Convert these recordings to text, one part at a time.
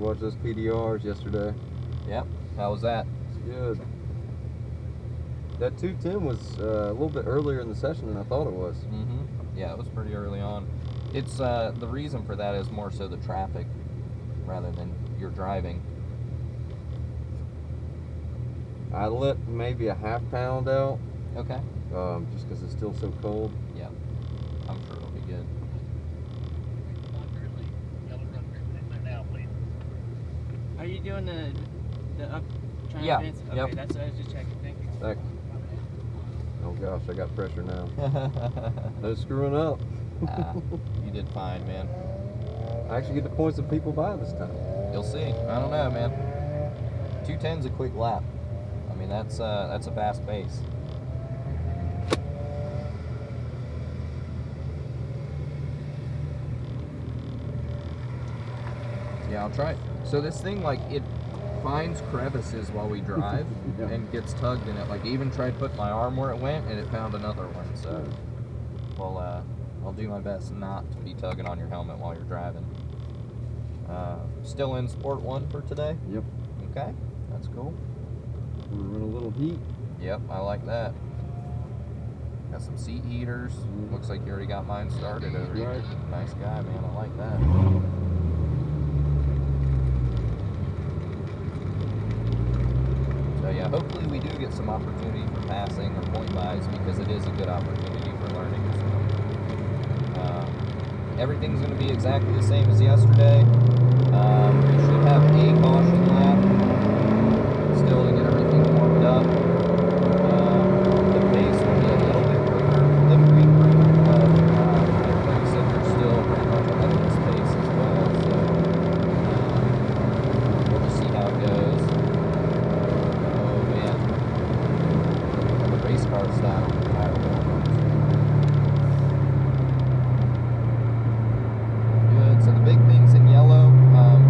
watch those PDRs yesterday. Yep. How was that? It's good. That 210 was a little bit earlier in the session than I thought it was. Yeah, it was pretty early on. It's the reason for that is more so the traffic rather than your driving. I let maybe a half pound out. Okay. Just because it's still so cold. Yeah. I'm sure it'll be good. Are you doing the up trying Yeah. to advance? Okay, Yep. that's what I was just checking. Thank you. Heck. Oh gosh, I got pressure now. No screwing up. You did fine, man. I actually get to point some people by this time. You'll see. I don't know, man. 210's a quick lap. I mean, that's a fast pace. Yeah, I'll try it. So this thing, like, it finds crevices while we drive Yeah. and gets tugged in it. Like, even tried to put my arm where it went, and it found another one. So, well, I'll do my best not to be tugging on your helmet while you're driving. Still in Sport 1 for today? Yep. Okay, that's cool. We're running a little heat. Yep, I like that. Got some seat heaters. Looks like you already got mine started over here. Right. Nice guy, man. I like that. So yeah, hopefully we do get some opportunity for passing or point buys because it is a good opportunity for learning. So, everything's going to be exactly the same as yesterday. We should have a caution lap still to get everything warmed up. The pace will be a little bit quicker than green room, but like I said, we're still pretty much ahead of this pace as well. So we'll just see how it goes. Oh man, the race car style. Good. So the big things in yellow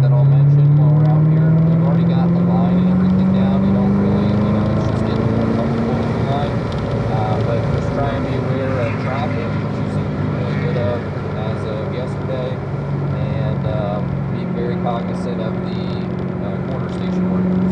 that I'll mention while we're out here, we've already got the line and everything down. You don't really, it's just getting more comfortable with the line. But just try and be aware of traffic, which you seem to be really good of as of yesterday, and be very cognizant of the corner station workers.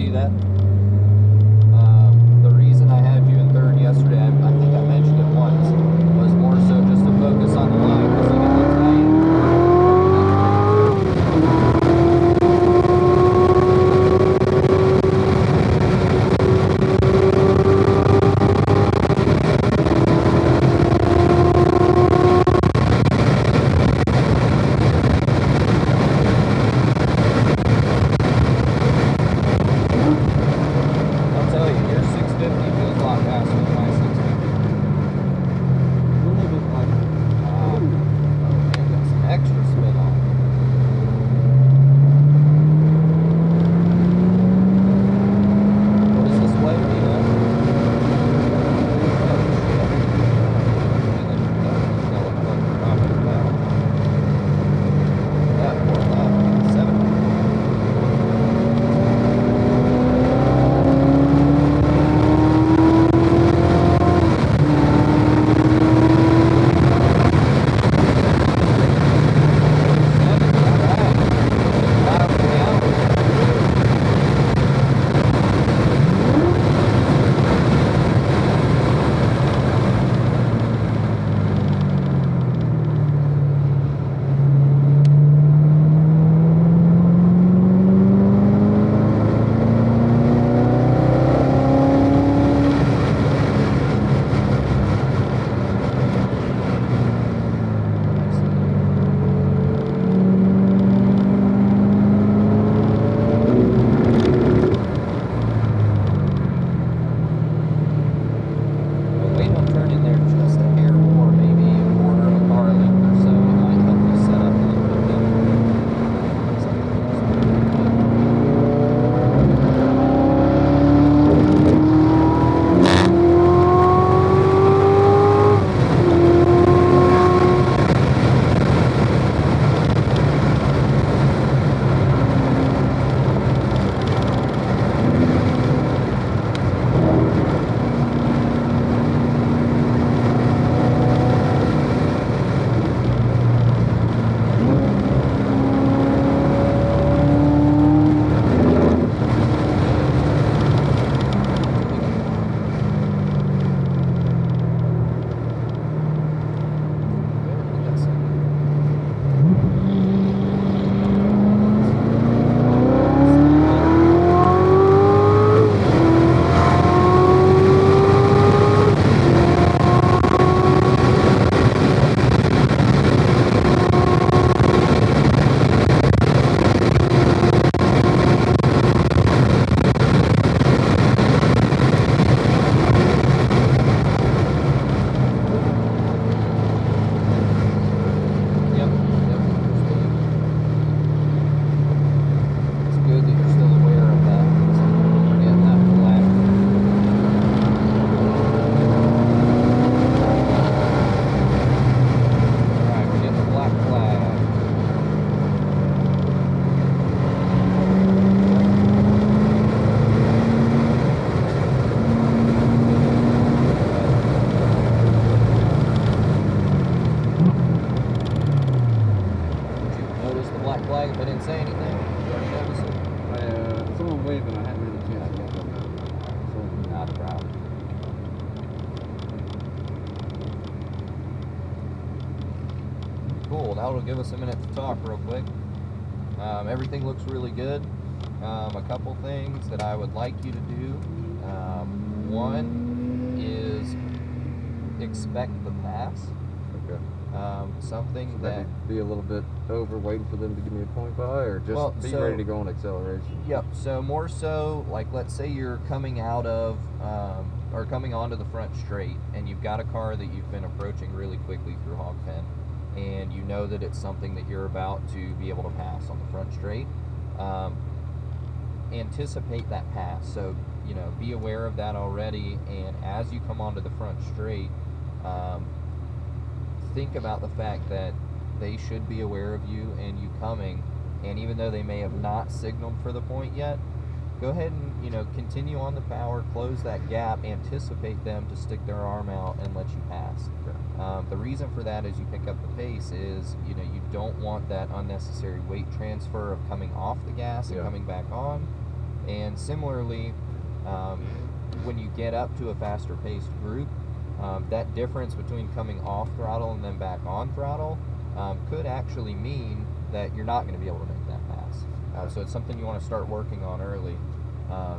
do that. The reason I had you in third yesterday, I think I mentioned it once, was more so just to focus on the line because you get the tight. I'll tell you, your 650 feels a lot faster than my 650. A little bit like, Oh, man, got some extra spin on it. What does this weigh, do you know? Oh, shit. That looks like a proper pound. Yeah, more than that. 7. Wait on turning there just a hair more, maybe a quarter of a car length or so. It might help you set up a little bit better. Looks like it looks pretty good. Yep. It's good that you're still aware of that. Some people forget that flag. Alright, we're getting the black flag. Did you notice the black flag if I didn't say anything? Did you already notice it? someone waving, I hadn't had a chance to get them. So, Not a problem. Cool, that'll give us a minute to talk real quick. Everything looks really good. A couple things that I would like you to do. One is expect the pass. okay. Something So that... maybe be a little bit over waiting for them to give me a point by, or just Well, be so- ready to go on acceleration. Yep. So more so, like, let's say you're coming out of, or coming onto the front straight, and you've got a car that you've been approaching really quickly through hog pen, and you know that it's something that you're about to be able to pass on the front straight. Anticipate that pass. So, you know, be aware of that already, and as you come onto the front straight, think about the fact that they should be aware of you and you coming, and even though they may have not signaled for the point yet, go ahead and, you know, continue on the power, close that gap, anticipate them to stick their arm out and let you pass. Okay. The reason for that as you pick up the pace is, you know, you don't want that unnecessary weight transfer of coming off the gas and Yeah. coming back on. And similarly, when you get up to a faster paced group, that difference between coming off throttle and then back on throttle could actually mean that you're not going to be able to make that pass. So it's something you want to start working on early,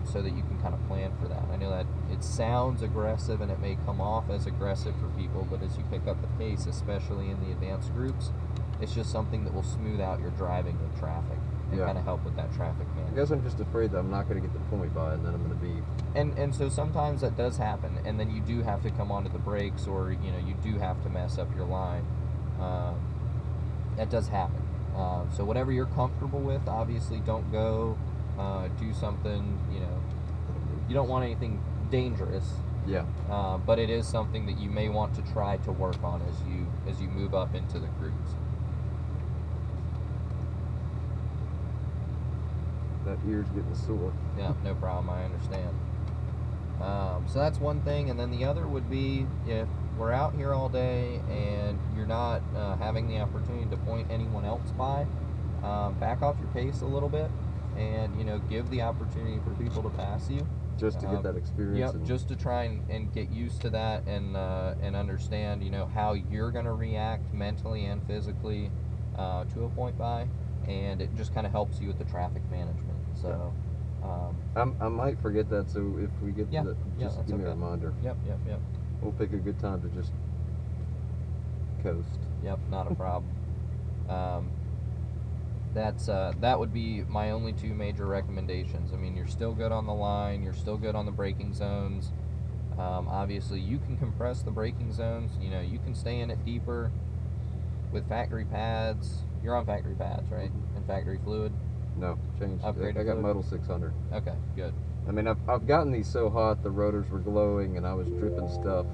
so that you can kind of plan for that. I know that it sounds aggressive and it may come off as aggressive for people, but as you pick up the pace, especially in the advanced groups, it's just something that will smooth out your driving with traffic and kind of help with that traffic management. I guess I'm just afraid that I'm not going to get the point by, and then I'm going to be... And so sometimes that does happen, and then you do have to come onto the brakes, or you do have to mess up your line. That does happen. So whatever you're comfortable with, obviously don't go do something, you don't want anything dangerous. Yeah. But it is something that you may want to try to work on as you move up into the groups. That ear's getting sore. Yeah, no problem. I understand. So that's one thing, and then the other would be if we're out here all day and you're not having the opportunity to point anyone else by, back off your pace a little bit, and give the opportunity for people to pass you. Just to get that experience. Yep, just to try and get used to that and understand how you're going to react mentally and physically to a point by, and it just kind of helps you with the traffic management. So I might forget that, so if we get to just give me a reminder. Yep. We'll pick a good time to just coast. Yep, not a problem. That would be my only two major recommendations. I mean, you're still good on the line, you're still good on the braking zones. Obviously, you can compress the braking zones. You can stay in it deeper with factory pads. You're on factory pads, right? And factory fluid. No, changed. Upgraded I got fluid? Model 600. Okay, good. I mean, I've gotten these so hot, the rotors were glowing, and I was dripping stuff.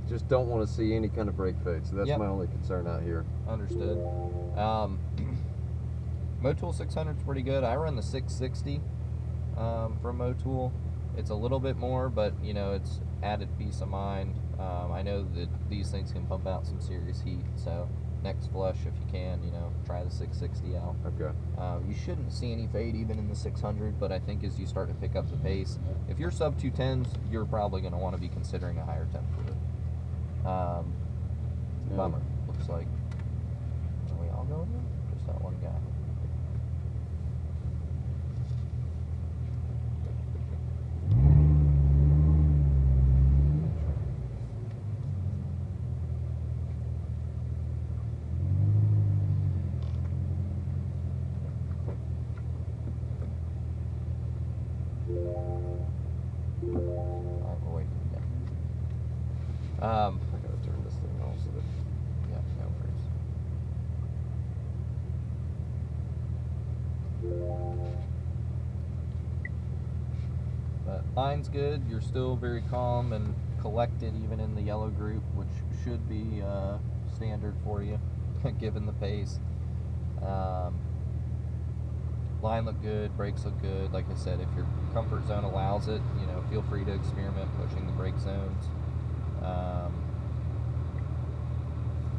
Just don't want to see any kind of brake fade. So that's my only concern out here. Understood. Motul 600 is pretty good. I run the 660 from Motul. It's a little bit more, but it's added peace of mind. I know that these things can pump out some serious heat, so next flush, if you can, try the 660 out. Okay. You shouldn't see any fade even in the 600, but I think as you start to pick up the pace, if you're sub 210s, you're probably going to want to be considering a higher temp fluid. Bummer. Looks like. Are we all going in? Just that one guy. Alright, we're waiting. Yeah. I gotta turn this thing off so that... Yeah, no worries. But line's good. You're still very calm and collected, even in the yellow group, which should be standard for you, given the pace. Line look good, brakes look good. Like I said, if your comfort zone allows it, feel free to experiment pushing the brake zones.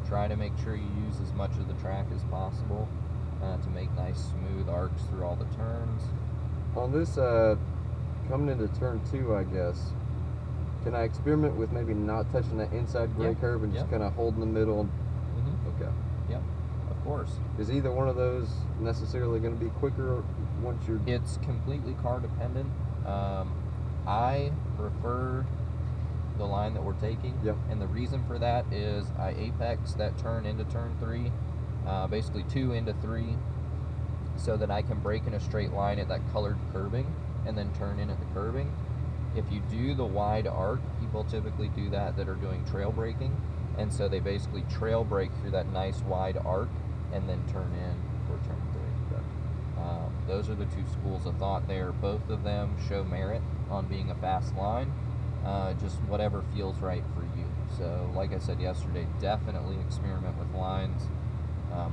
Try to make sure you use as much of the track as possible to make nice smooth arcs through all the turns. On this, coming into turn 2, I guess, can I experiment with maybe not touching that inside gray curve and just kind of holding the middle? Mm-hmm. Okay. Yep, of course. Is either one of those necessarily going to be quicker once you're... It's completely car dependent. I prefer the line that we're taking. Yep. And the reason for that is I apex that turn into turn 3, basically 2 into 3, so that I can brake in a straight line at that colored curbing and then turn in at the curbing. If you do the wide arc, people typically do that are doing trail braking, and so they basically trail brake through that nice wide arc and then turn in for turn 3. Those are the two schools of thought there. Both of them show merit on being a fast line, just whatever feels right for you. So like I said yesterday, definitely experiment with lines.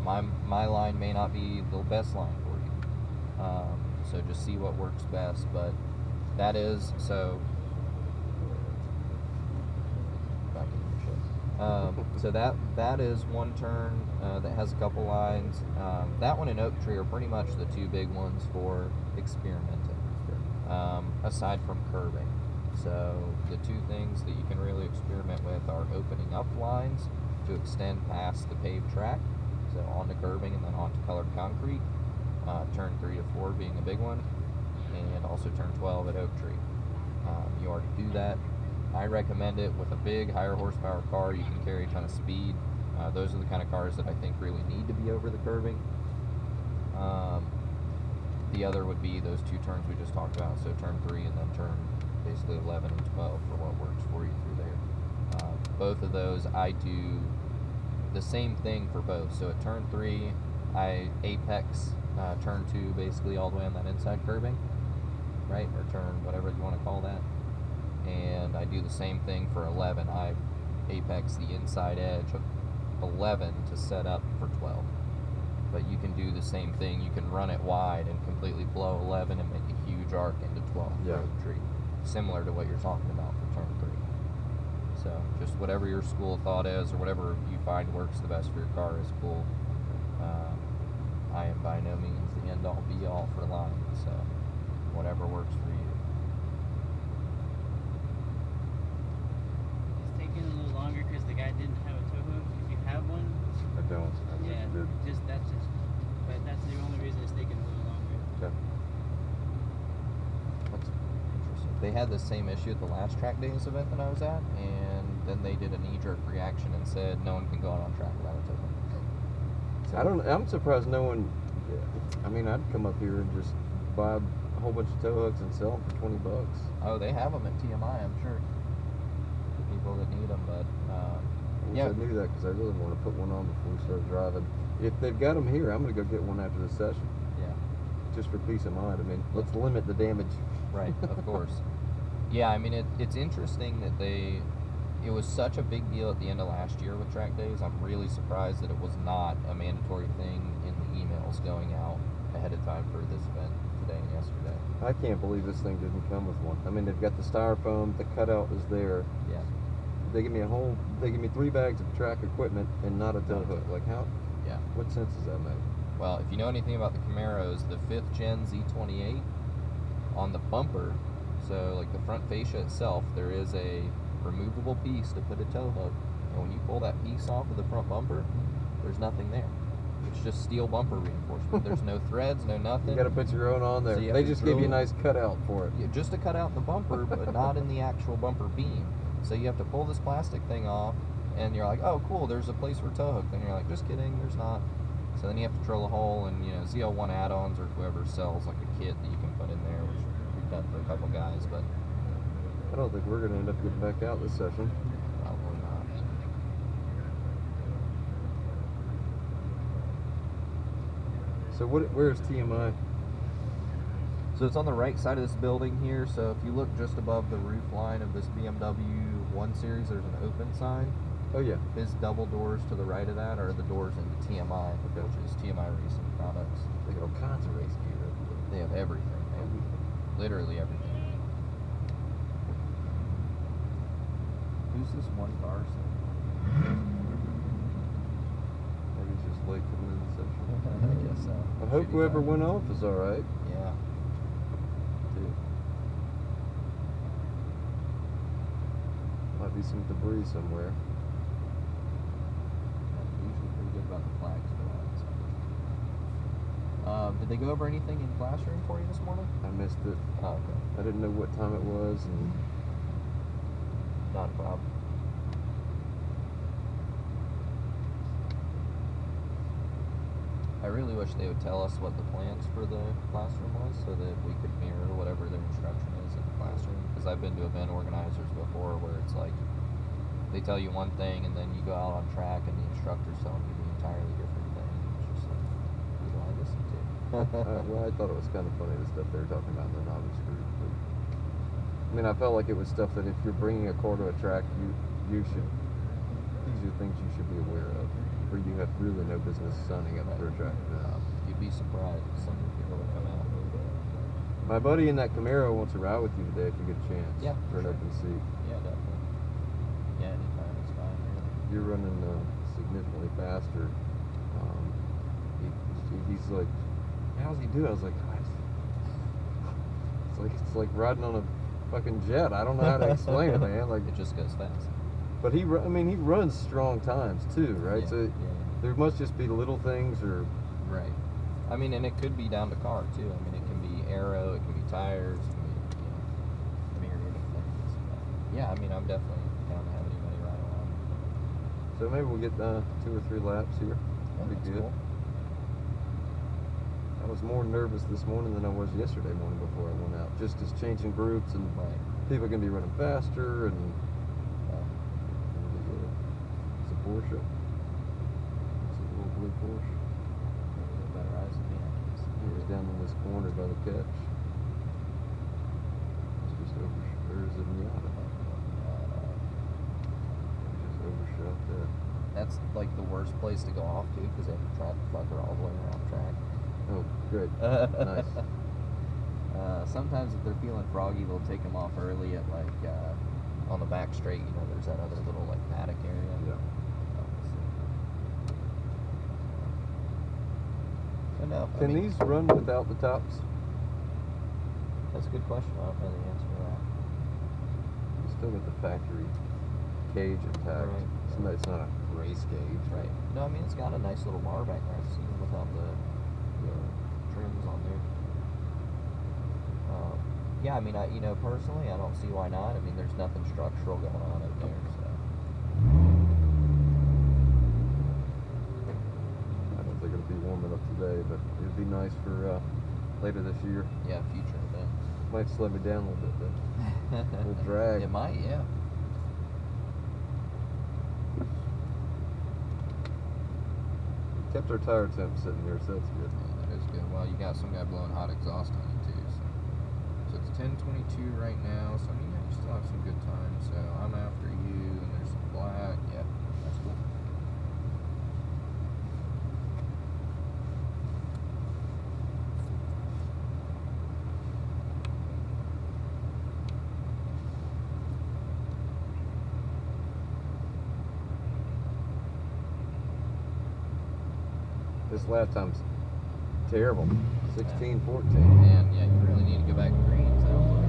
My line may not be the best line for you, so just see what works best. But that is, so back in your ship. So that is one turn that has a couple lines. That one and Oak Tree are pretty much the two big ones for experimenting, aside from curbing. So the two things that you can really experiment with are opening up lines to extend past the paved track, so onto curbing and then onto colored concrete. Turn 3 to 4 being a big one, and also turn 12 at Oak Tree. You already do that. I recommend it with a big, higher horsepower car. You can carry a ton of speed. Those are the kind of cars that I think really need to be over the curbing. The other would be those two turns we just talked about, so turn 3 and then turn basically 11 and 12 for what works for you through there. Both of those, I do the same thing for both. So at turn 3, I apex turn 2 basically all the way on that inside curbing, right? Or turn, whatever you want to call that. And I do the same thing for 11. I apex the inside edge of 11 to set up for 12. But you can do the same thing. You can run it wide and completely blow 11 and make a huge arc into 12 for Oak Tree, similar to what you're talking about for turn 3. So just whatever your school of thought is, or whatever you find works the best for your car is cool. I am by no means the end-all be-all for line, so whatever works for you. It's taking a little longer because the guy didn't have a tow hook. If you have one, I don't. yeah, but that's the only reason it's taking a little longer. Okay. That's interesting. They had the same issue at the last TrackDaze event that I was at, and then they did a knee-jerk reaction and said no one can go out on track without a tow hook. So, I'm surprised no one. I mean, I'd come up here and just buy a whole bunch of tow hooks and sell them for $20. oh, they have them at TMI, I'm sure. For people that need them, but I wish yeah. I knew that because I really want to put one on before we start driving. If they've got them here, I'm going to go get one after the session, Yeah. just for peace of mind. I mean, let's limit the damage. Right, of course. Yeah, I mean, it's interesting that it was such a big deal at the end of last year with TrackDaze. I'm really surprised that it was not a mandatory thing in the emails going out ahead of time for this event today and yesterday. I can't believe this thing didn't come with one. I mean, they've got the styrofoam, the cutout is there. Yeah. They give me 3 bags of track equipment and not a tow hook. Like, how? Yeah. What sense does that make? Well, if you know anything about the Camaros, the 5th gen Z28, on the bumper, so like the front fascia itself, there is a removable piece to put a tow hook, and when you pull that piece off of the front bumper, there's nothing there. It's just steel bumper reinforcement. There's no threads, no nothing. You got to put your own on there. So you have They to just give you a drill- nice cutout for it. Yeah, just to cut out the bumper, but not in the actual bumper beam. So you have to pull this plastic thing off, and you're like, oh, cool, there's a place for a tow hook. Then you're like, just kidding, there's not. So then you have to drill a hole, and ZL1 add-ons or whoever sells like a kit that you can put in there, which we've done for a couple guys, but I don't think we're going to end up getting back out this session. probably not. So where's TMI? So it's on the right side of this building here. So if you look just above the roof line of this BMW 1 Series, there's an open sign. Oh, yeah. His double doors to the right of that are the doors into TMI, which is TMI Racing Products. They got all kinds of race gear up there. They have everything, man. Literally everything. Who's this one car? Maybe it's just late coming in the session. I guess so. I hope Shitty whoever time. went off is all right. Yeah. Too. Might be some debris somewhere. Usually pretty good about the flags for that. So. Did they go over anything in classroom for you this morning? I missed it. Oh, okay. I didn't know what time it was, and Not a problem. I really wish they would tell us what the plans for the classroom was so that we could mirror whatever their instruction is in the classroom. Because I've been to event organizers before where it's like they tell you one thing and then you go out on track and the instructor's telling you the entirely different thing. It's just like, who do I listen to? well, I thought it was kind of funny the stuff they were talking about in the novice group. But, I mean, I felt like it was stuff that if you're bringing a car to a track, you should. These are things you should be aware of, or you have really no business signing up for a track event. You'd be surprised if some of the people that come out. My buddy in that Camaro wants to ride with you today if you get a chance. Yeah, For an sure. open seat. Yeah, definitely. Yeah, anytime is fine, really. you're running significantly faster, he's like, how's he do it? I was like, it's like riding on a fucking jet. I don't know how to explain it, man. Like, It just goes fast. but he runs strong times too, right? Yeah, So yeah. there must just be little things, or Right. I mean, and it could be down to car too. I mean, it can be aero, it can be tires, it can be, myriad of things. But yeah, I mean, I'm definitely down to have anybody ride along. so maybe we'll get 2 or 3 laps here. That'd be That's good. cool. I was more nervous this morning than I was yesterday morning before I went out. Just as changing groups and Right. people can be running faster and Yeah. it's a Porsche. It's a little blue Porsche. Maybe they're better eyes than me, I guess. It was down in this corner by the catch. It's just or is it Miata? Just overshot that. That's like the worst place to go off to because they have to traffic fucker all the way around track. Oh, great. Nice. Sometimes if they're feeling froggy, they'll take them off early at like on the back straight. There's that other little like paddock area. Yeah. But no, I Can mean, these run without the tops? that's a good question. I don't know the answer to that. You still got the factory cage intact. Right. It's not a race cage. Right. No, I mean it's got a nice little bar back there. I've seen it without the trims on there. Yeah, I mean, personally, I don't see why not. I mean, there's nothing structural going on up there, so. I don't think it'll be warm enough today, but it'd be nice for later this year. Yeah, future event. Might slow me down a little bit, though. Little drag. It might, yeah. Kept our tire temp sitting here, so that's good. Yeah, that is good. Well, you got some guy blowing hot exhaust on you too. So it's 10:22 right now. So I mean, yeah, you still have some good time. So I'm after you, and there's some black. Yeah, that's cool. This lap time's terrible. 16, 14. And yeah, you really need to go back to green. Sounds like.